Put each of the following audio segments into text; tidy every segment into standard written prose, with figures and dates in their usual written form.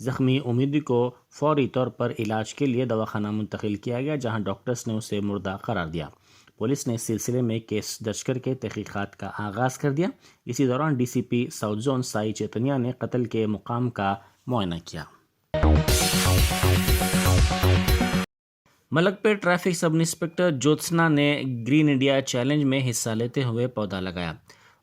زخمی امیدی کو فوری طور پر علاج کے لیے دواخانہ منتقل کیا گیا، جہاں ڈاکٹرز نے اسے مردہ قرار دیا۔ پولیس نے اس سلسلے میں کیس درج کر کے تحقیقات کا آغاز کر دیا۔ اسی دوران ڈی سی پی ساؤتھ زون سائی چیتنیا نے قتل کے مقام کا معائنہ کیا۔ ملک پیٹ ٹریفک سب انسپکٹر جوتسنا نے گرین انڈیا چیلنج میں حصہ لیتے ہوئے پودا لگایا۔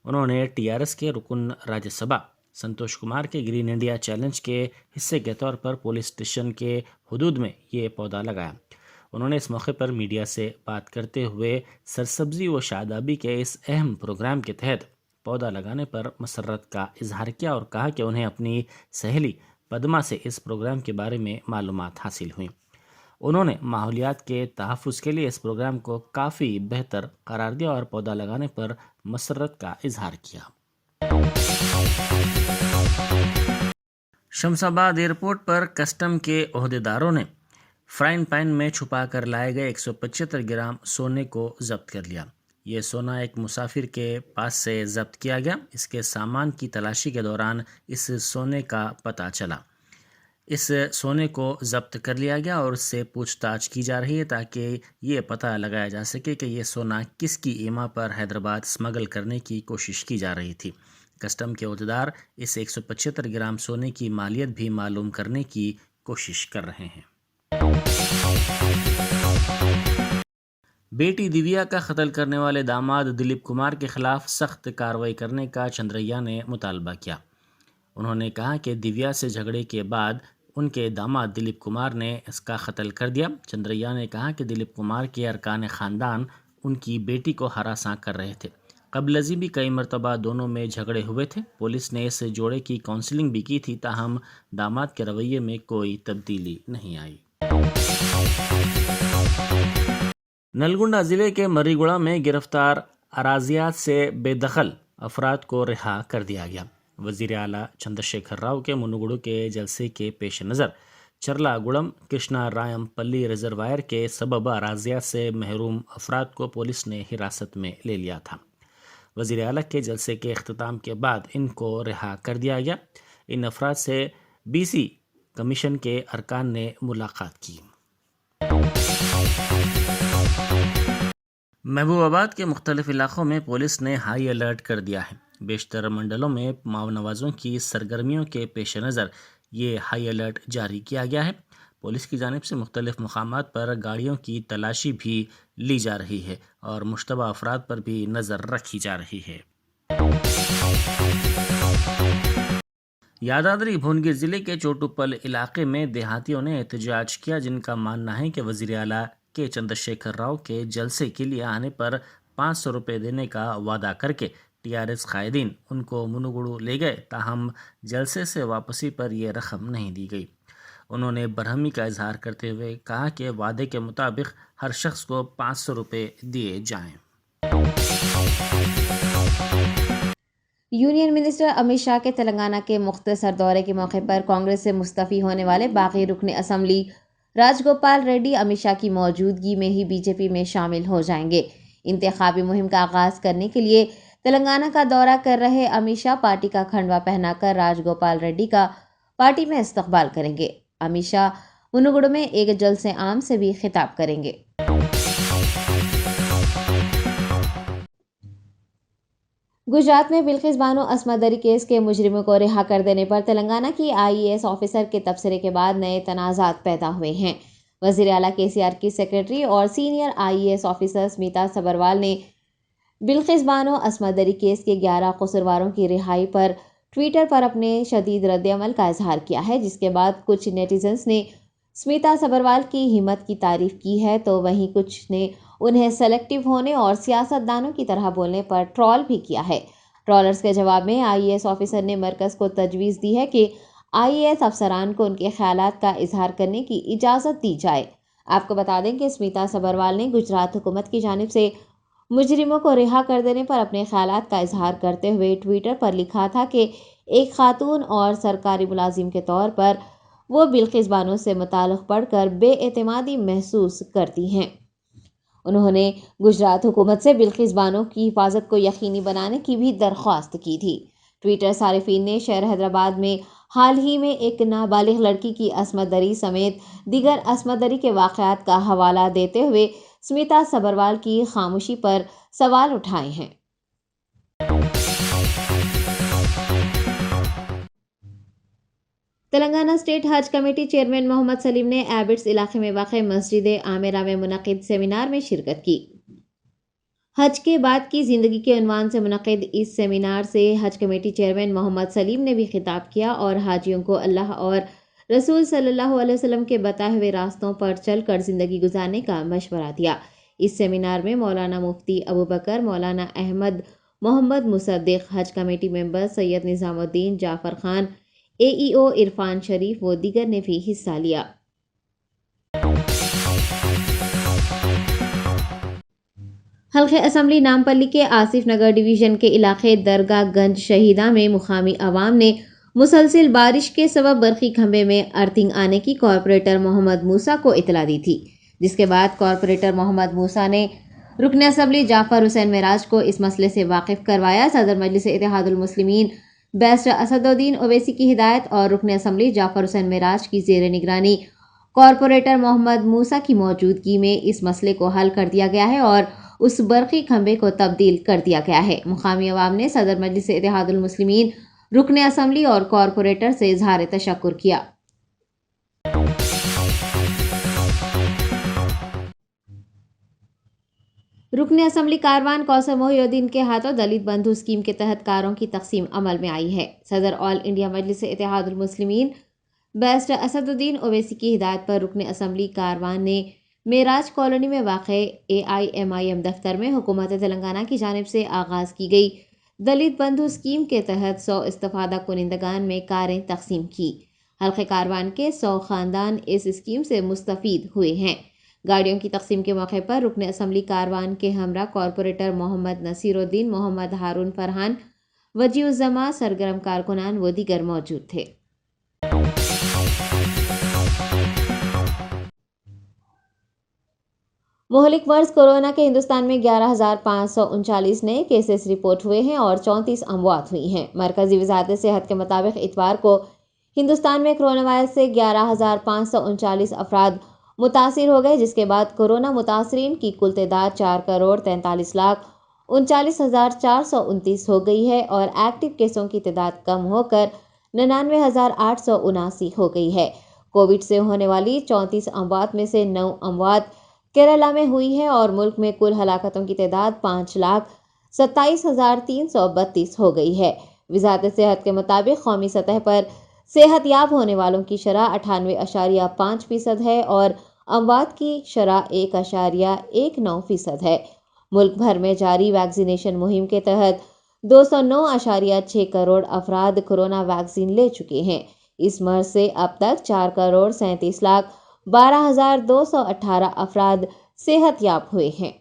انہوں نے ٹی آر ایس کے رکن راجیہ سبھا سنتوش کمار کے گرین انڈیا چیلنج کے حصے کے طور پر پولیس اسٹیشن کے حدود میں یہ پودا لگایا۔ انہوں نے اس موقع پر میڈیا سے بات کرتے ہوئے سرسبزی و شادابی کے اس اہم پروگرام کے تحت پودا لگانے پر مسرت کا اظہار کیا اور کہا کہ انہیں اپنی سہیلی پدما سے اس پروگرام کے بارے میں معلومات حاصل ہوئیں۔ انہوں نے ماحولیات کے تحفظ کے لیے اس پروگرام کو کافی بہتر قرار دیا اور پودا لگانے پر مسرت کا اظہار کیا۔ شمس آباد ایئرپورٹ پر کسٹم کے عہدیداروں نے فرائنگ پین میں چھپا کر لائے گئے 175 گرام سونے کو ضبط کر لیا۔ یہ سونا ایک مسافر کے پاس سے ضبط کیا گیا۔ اس کے سامان کی تلاشی کے دوران اس سونے کا پتہ چلا۔ اس سونے کو ضبط کر لیا گیا اور اس سے پوچھ تاچھ کی جا رہی ہے تاکہ یہ پتہ لگایا جا سکے کہ یہ سونا کس کی ایما پر حیدرآباد اسمگل کرنے کی کوشش کی جا رہی تھی۔ کسٹم کے عہدیدار اس 175 گرام سونے کی مالیت بھی معلوم کرنے کی کوشش کر رہے ہیں۔ بیٹی دیویا کا قتل کرنے والے داماد دلیپ کمار کے خلاف سخت کارروائی کرنے کا چندریا نے مطالبہ کیا۔ انہوں نے کہا کہ دیویا سے جھگڑے کے بعد ان کے داماد دلیپ کمار نے اس کا قتل کر دیا۔ چندریا نے کہا کہ دلیپ کمار کے ارکان خاندان ان کی بیٹی کو ہراساں کر رہے تھے۔ قبل ازیں بھی کئی مرتبہ دونوں میں جھگڑے ہوئے تھے۔ پولیس نے اس جوڑے کی کاؤنسلنگ بھی کی تھی، تاہم داماد کے رویے میں کوئی تبدیلی نہیں آئی۔ نلگنڈا ضلع کے مری گوڑہ میں گرفتار اراضیات سے بے دخل افراد کو رہا کر دیا گیا۔ وزیر اعلیٰ چندر شیکھر راؤ کے منوگڑو کے جلسے کے پیش نظر چرلا گوڑم کرشنا رائم پلی ریزروائر کے سبب اراضیات سے محروم افراد کو پولیس نے حراست میں لے لیا تھا۔ وزیر اعلیٰ کے جلسے کے اختتام کے بعد ان کو رہا کر دیا گیا۔ ان افراد سے بی سی کمیشن کے ارکان نے ملاقات کی۔ محبوب آباد کے مختلف علاقوں میں پولیس نے ہائی الرٹ کر دیا ہے۔ بیشتر منڈلوں میں ماؤ نوازوں کی سرگرمیوں کے پیش نظر یہ ہائی الرٹ جاری کیا گیا ہے۔ پولیس کی جانب سے مختلف مقامات پر گاڑیوں کی تلاشی بھی لی جا رہی ہے اور مشتبہ افراد پر بھی نظر رکھی جا رہی ہے۔ یادادری بھونگیر ضلع کے چوٹوپل علاقے میں دیہاتیوں نے احتجاج کیا، جن کا ماننا ہے کہ وزیر اعلیٰ کے چندر شیکھر راؤ کے جلسے کے لیے آنے پر 500 روپے دینے کا وعدہ کر کے ٹی آر ایس قائدین ان کو منوگڑو لے گئے، تاہم جلسے سے واپسی پر یہ رقم نہیں دی گئی۔ انہوں نے برہمی کا اظہار کرتے ہوئے کہا کہ وعدے کے مطابق ہر شخص کو 500 روپے دیے جائیں۔ یونین منسٹر امت شاہ کے تلنگانہ کے مختصر دورے کے موقع پر کانگریس سے مستعفی ہونے والے باقی رکن اسمبلی راج گوپال ریڈی امت شاہ کی موجودگی میں ہی بی جے پی میں شامل ہو جائیں گے۔ انتخابی مہم کا آغاز کرنے کے لیے تلنگانہ کا دورہ کر رہے امت شاہ پارٹی کا کھنڈوا پہنا کر راج گوپال ریڈی کا پارٹی میں استقبال کریں گے۔ امت شاہ منوگڑو میں ایک جلسے عام سے بھی خطاب کریں گے۔ گجرات میں بلقیس بانو عصمت دری کیس کے مجرموں کو رہا کر دینے پر تلنگانہ کی IAS آفیسر کے تبصرے کے بعد نئے تنازعات پیدا ہوئے ہیں۔ وزیر اعلیٰ KCR کی سیکرٹری اور سینئر IAS آفیسر اسمیتا سبروال نے بلقیس بانو عصمت دری کیس کے 11 قصورواروں کی رہائی پر ٹویٹر پر اپنے شدید رد عمل کا اظہار کیا ہے، جس کے بعد کچھ نیٹیزنز نے اسمیتا سبروال کی ہمت کی تعریف کی ہے تو وہیں کچھ نے انہیں سلیکٹیو ہونے اور سیاست دانوں کی طرح بولنے پر ٹرول بھی کیا ہے۔ ٹرولرز کے جواب میں IAS آفیسر نے مرکز کو تجویز دی ہے کہ IAS افسران کو ان کے خیالات کا اظہار کرنے کی اجازت دی جائے۔ آپ کو بتا دیں کہ اسمیتا سبروال نے گجرات حکومت کی جانب سے مجرموں کو رہا کر دینے پر اپنے خیالات کا اظہار کرتے ہوئے ٹویٹر پر لکھا تھا کہ ایک خاتون اور سرکاری ملازم کے طور پر وہ بلقیس بانو سے متعلق پڑھ کر بے اعتمادی محسوس کرتی ہیں۔ انہوں نے گجرات حکومت سے بلقیس بانو کی حفاظت کو یقینی بنانے کی بھی درخواست کی تھی۔ ٹویٹر صارفین نے شہر حیدرآباد میں حال ہی میں ایک نابالغ لڑکی کی عصمت دری سمیت دیگر عصمت دری کے واقعات کا حوالہ دیتے ہوئے سمیتا سبروال کی خاموشی پر سوال اٹھائے ہیں۔ تلنگانہ اسٹیٹ حج کمیٹی چیئرمین محمد سلیم نے ایبٹس علاقے میں واقع مسجد عامرہ میں منعقد سیمینار میں شرکت کی۔ حج کے بعد کی زندگی کے عنوان سے منعقد اس سیمینار سے حج کمیٹی چیئرمین محمد سلیم نے بھی خطاب کیا اور حاجیوں کو اللہ اور رسول صلی اللہ علیہ وسلم کے بتائے ہوئے راستوں پر چل کر زندگی گزارنے کا مشورہ دیا۔ اس سیمینار میں مولانا مفتی ابوبکر، مولانا احمد محمد مصدق، حج کمیٹی ممبر سید نظام الدین جعفر خان، AEO عرفان شریف و دیگر نے بھی حصہ لیا۔ حلقہ اسمبلی نامپلی کے آصف نگر ڈویژن کے علاقے درگاہ گنج شہیدہ میں مقامی عوام نے مسلسل بارش کے سبب برقی کھمبے میں ارتھنگ آنے کی کارپوریٹر محمد موسیٰ کو اطلاع دی تھی، جس کے بعد کارپوریٹر محمد موسیٰ نے رکن اسمبلی جعفر حسین معراج کو اس مسئلے سے واقف کروایا۔ صدر مجلس اتحاد المسلمین بیرسٹر اسد الدین اویسی کی ہدایت اور رکن اسمبلی جعفر حسین معراج کی زیر نگرانی کارپوریٹر محمد موسیٰ کی موجودگی میں اس مسئلے کو حل کر دیا گیا ہے اور اس برقی کھمبے کو تبدیل کر دیا گیا ہے۔ مقامی عوام نے صدر مجلس اتحاد المسلمین، رکن اسمبلی اور کارپوریٹر سے اظہار تشکر کیا۔ رکن اسمبلی کاروان کوثر محی الدین کے ہاتھوں دلت بندھو اسکیم کے تحت کاروں کی تقسیم عمل میں آئی ہے۔ صدر آل انڈیا مجلس اتحاد المسلمین بیرسٹر اسد الدین اویسی کی ہدایت پر رکن اسمبلی کاروان نے معراج کالونی میں واقع AIMIM دفتر میں حکومت تلنگانہ کی جانب سے آغاز کی گئی دلت بندھو اسکیم کے تحت 100 استفادہ کنندگان میں کاریں تقسیم کی۔ حلقہ کاروان کے 100 خاندان اس اسکیم سے مستفید ہوئے ہیں۔ گاڑیوں کی تقسیم کے موقع پر رکن اسمبلی کاروان کے ہمراہ کارپوریٹر محمد نصیر الدین، محمد ہارون فرحان، وجیہ الزماں، سرگرم کارکنان و دیگر موجود تھے۔ مہلک مرض کورونا کے ہندوستان میں 11,539 نئے کیسز رپورٹ ہوئے ہیں اور 34 اموات ہوئی ہیں۔ مرکزی وزارت صحت کے مطابق اتوار کو ہندوستان میں کورونا وائرس سے 11,539 افراد متاثر ہو گئے، جس کے بعد کورونا متاثرین کی کل تعداد 4,43,39,429 ہو گئی ہے اور ایکٹیو کیسوں کی تعداد کم ہو کر 99,879 ہو گئی ہے۔ کووڈ سے ہونے والی 34 اموات میں سے 9 اموات کیرالہ میں ہوئی ہے اور ملک میں کل ہلاکتوں کی تعداد 5,27,332 ہو گئی ہے۔ وزارت صحت کے مطابق قومی سطح پر صحت یاب ہونے والوں کی شرح 98.5% ہے اور اموات کی شرح 1.19% ہے۔ ملک بھر میں جاری ویکسینیشن مہم کے تحت 209.6 کروڑ افراد کورونا ویکسین لے چکے ہیں۔ اس مرض سے اب تک 4,37,12,218 افراد صحت یاب ہوئے ہیں۔